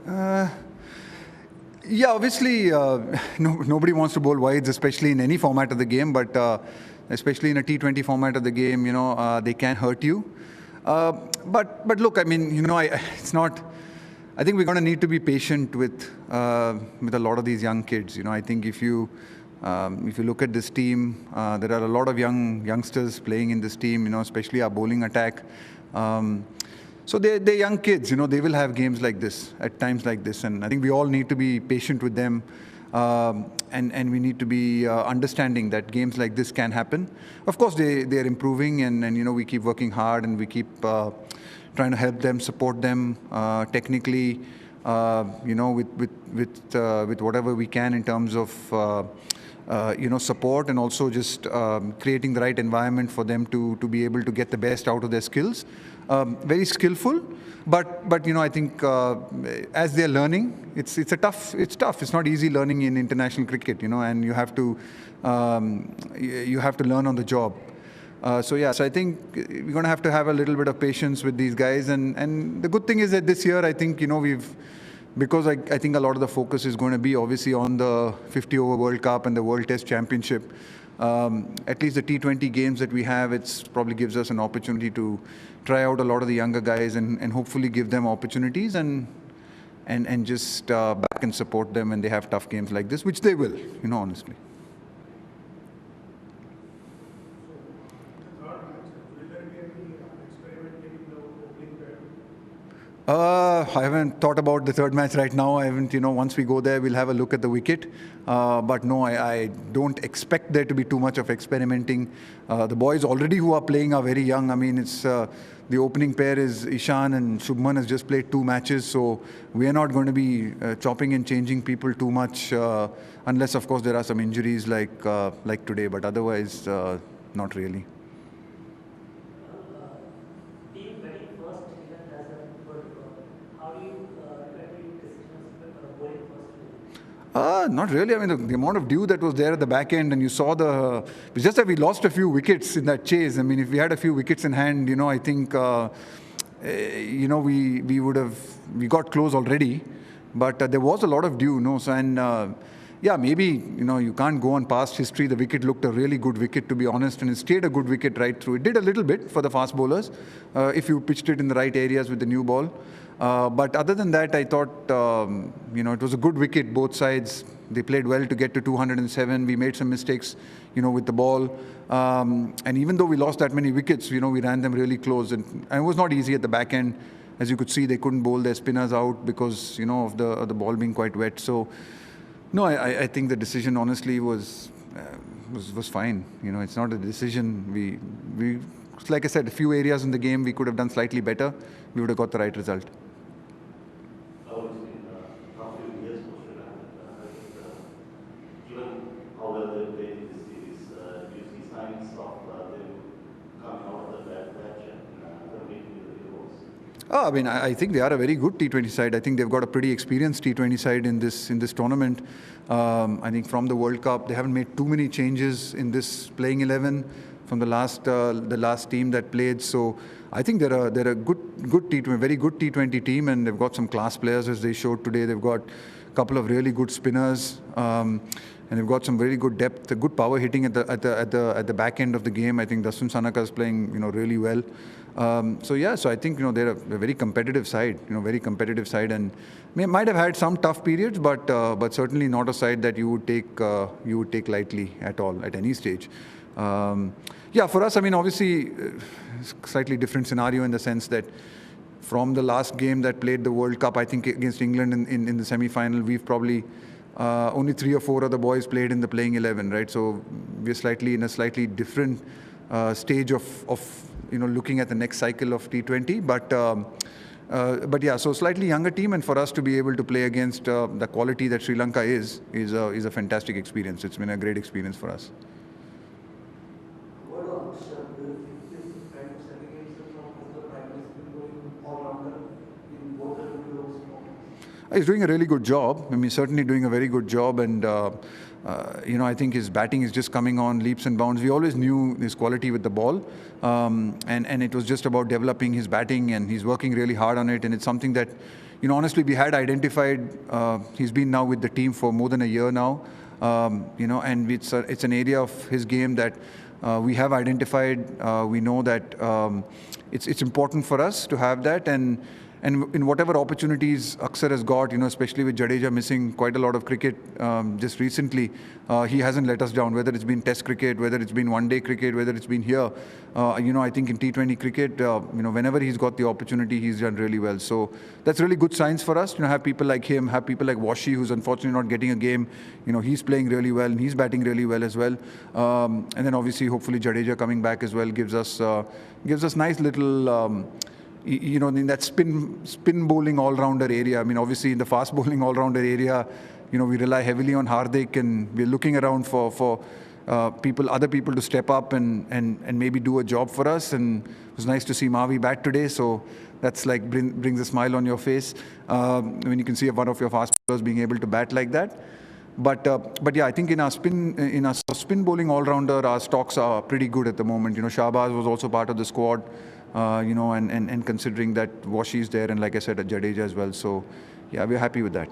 Uh, yeah, obviously, nobody wants to bowl wides, especially in any format of the game, but especially in a T20 format of the game, they can hurt you. But look, I mean, it's not. I think we're going to need to be patient with a lot of these young kids. I think if you look at this team, there are a lot of youngsters playing in this team. Especially our bowling attack. So they're young kids. They will have games like this at times like this, and I think we all need to be patient with them. And we need to be understanding that games like this can happen. Of course, they're improving, and we keep working hard, and we keep trying to help them, support them technically, with whatever we can in terms of support, and also just creating the right environment for them to be able to get the best out of their skills. Very skillful, but I think as they're learning, it's tough. It's not easy learning in international cricket, and you have to learn on the job. So I think we're going to have a little bit of patience with these guys, and the good thing is that this year I think because I think a lot of the focus is going to be obviously on the 50-over World Cup and the World Test Championship. At least the T20 games that we have, it probably gives us an opportunity to try out a lot of the younger guys and hopefully give them opportunities and just back and support them when they have tough games like this, which they will, honestly. I haven't thought about the third match right now. I haven't, once we go there, we'll have a look at the wicket. But no, I don't expect there to be too much of experimenting. The boys already who are playing are very young. I mean, it's the opening pair is Ishan, and Shubman has just played 2 matches. So we are not going to be chopping and changing people too much, unless, of course, there are some injuries like today. But otherwise, not really. Not really. I mean, the amount of dew that was there at the back end, and you saw it's just that we lost a few wickets in that chase. I mean, if we had a few wickets in hand, I think, we got close already. But there was a lot of dew, So, and maybe, you can't go on past history. The wicket looked a really good wicket, to be honest, and it stayed a good wicket right through. It did a little bit for the fast bowlers, if you pitched it in the right areas with the new ball. But other than that, I thought, it was a good wicket, both sides. They played well to get to 207. We made some mistakes, with the ball. And even though we lost that many wickets, we ran them really close. And it was not easy at the back end. As you could see, they couldn't bowl their spinners out because, of the ball being quite wet. So, no, I think the decision, honestly, was fine. It's not a decision. We like I said, a few areas in the game we could have done slightly better. We would have got the right result. Given how well they played in this series, do you see signs of them coming out of the bad patch and competing with the big balls? I mean, I think they are a very good T20 side. I think they've got a pretty experienced T20 side in this tournament. I think from the World Cup, they haven't made too many changes in this playing 11 from the last team that played. So I think they're a good T20, very good T20 team, and they've got some class players as they showed today. They've got a couple of really good spinners, and they've got some very good depth, good power hitting at the back end of the game. I think Daswin Sanaka is playing really well. So I think they're a very competitive side, very competitive side, and might have had some tough periods, but certainly not a side that you would take lightly at all at any stage. For us, I mean, obviously, slightly different scenario in the sense that from the last game that played the World Cup, I think against England in the semi-final, we've probably only 3 or 4 of the boys played in the playing 11, right? So we're in a slightly different stage of looking at the next cycle of T20, so slightly younger team, and for us to be able to play against the quality that Sri Lanka is a fantastic experience. It's been a great experience for us. He's doing a really good job. I mean, certainly doing a very good job, and I think his batting is just coming on leaps and bounds. We always knew his quality with the ball, and it was just about developing his batting, and he's working really hard on it. And it's something that honestly, we had identified, he's been now with the team for more than a year now, and it's an area of his game that we have identified. We know that it's important for us to have that, and in whatever opportunities Aksar has got, especially with Jadeja missing quite a lot of cricket just recently, he hasn't let us down, whether it's been test cricket, whether it's been one-day cricket, whether it's been here. I think in T20 cricket, whenever he's got the opportunity, he's done really well. So that's really good signs for us, have people like him, have people like Washi, who's unfortunately not getting a game. He's playing really well, and he's batting really well as well. And then obviously, hopefully, Jadeja coming back as well gives us nice little... in that spin bowling all-rounder area. I mean, obviously in the fast bowling all-rounder area, we rely heavily on Hardik, and we're looking around for other people to step up and maybe do a job for us. And it was nice to see Mavi bat today. So that's like brings a smile on your face when you can see one of your fast bowlers being able to bat like that. But yeah, I think in our spin bowling all-rounder, our stocks are pretty good at the moment. Shahbaz was also part of the squad. And considering that Washi is there, and like I said, Jadeja as well. So, yeah, we're happy with that.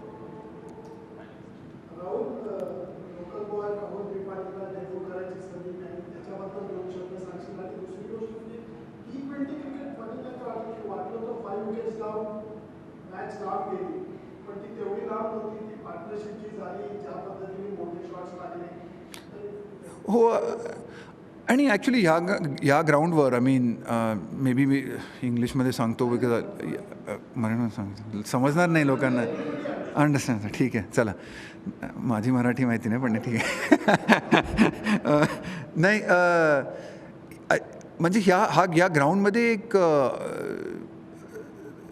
Rahul, local boy Rahul Dravid debut करायची संधी नाही, त्याच्याबद्दल दोन शब्द सांगशील. आणि दुसरी गोष्ट म्हणजे T20 क्रिकेट मध्ये काय वाटलं तर 5 विकेट्स लावून मॅच लांब गेली, पण ती तेवढी लांब नव्हती. ती पार्टनरशिप जी झाली, ज्या पद्धतीने मोठे शॉट्स लागले. हो. आणि ॲक्च्युली ह्या ग्राउंडवर मे बी मी इंग्लिशमध्ये सांगतो, बिकॉज मराठी सांगतो समजणार नाही लोकांना. अंडरस्टँड. ठीक आहे, चला. माझी मराठी माहिती नाही, पण ठीक आहे. नाही, म्हणजे ह्या ग्राउंडमध्ये एक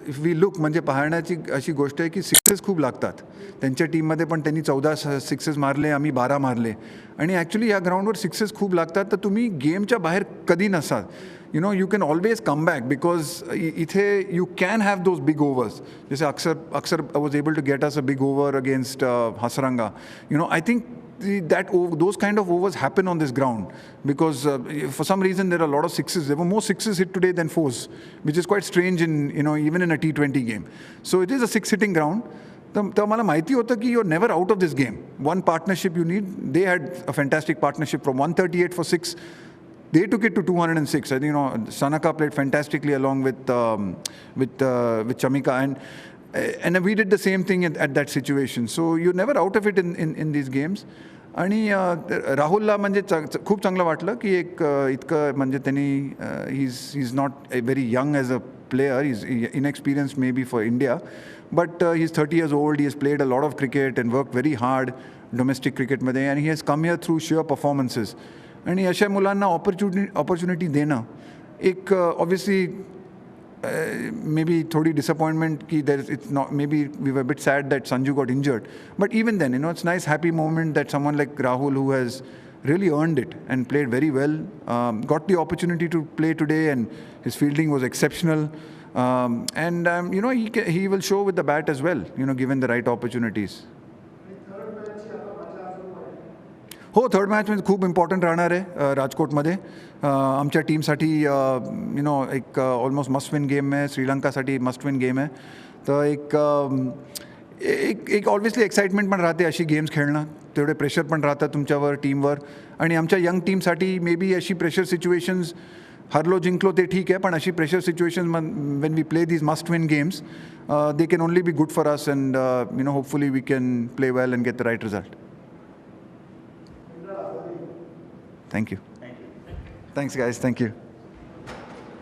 इफ वी लुक, म्हणजे पाहण्याची अशी गोष्ट आहे की सिक्सेस खूप लागतात. त्यांच्या टीममध्ये पण त्यांनी 14 सिक्सेस मारले, आम्ही 12 मारले. आणि ॲक्च्युली या ग्राउंडवर सिक्सेस खूप लागतात, तर तुम्ही गेमच्या बाहेर कधी नसाल. You can always come back, because इथे you can have those big overs. जसे Axar was able to get us a big over against Hasaranga. I think those kind of overs happen on this ground because for some reason there are a lot of sixes. There were more sixes hit today than fours, which is quite strange in even in a T20 game. So it is a six-hitting ground. तर मला माहिती होतं की you're never out of this game. One partnership you need. They had a fantastic partnership from 138 for 6. They took it to 206. I think Sanaka played fantastically along with Chamika, and we did the same thing at that situation. So you're never out of it in these games. आणि राहुलला म्हणजे खूप चांगलं वाटलं की एक इतकं म्हणजे त्यांनी he's not very young as a player. He's inexperienced maybe for India, but he's 30 years old. He has played a lot of cricket and worked very hard domestic cricket मध्ये, and he has come here through sheer performances. आणि अशा मुलांना opportunity देणं एक obviously maybe thodi disappointment ki it's not, maybe we were a bit sad that Sanju got injured, but even then it's nice happy moment that someone like Rahul, who has really earned it and played very well, got the opportunity to play today, and his fielding was exceptional, and he will show with the bat as well, given the right opportunities. हो, third match म्हणजे खूप important राहणार आहे राजकोटमध्ये आमच्या टीमसाठी. एक almost must win game आहे. श्रीलंकासाठी must win game आहे. तर एक ऑब्व्हियसली एक्साइटमेंट पण राहते अशी गेम्स खेळणं. तेवढे प्रेशर पण राहतात तुमच्यावर, टीमवर. आणि आमच्या यंग टीमसाठी मे बी अशी प्रेशर सिच्युएशन्स, हरलो जिंकलो ते ठीक आहे, पण अशी pressure situations when we play these must win games, they can only be good for us, and hopefully we can play well and get the right result. Thank you. Thanks, guys. Thank you.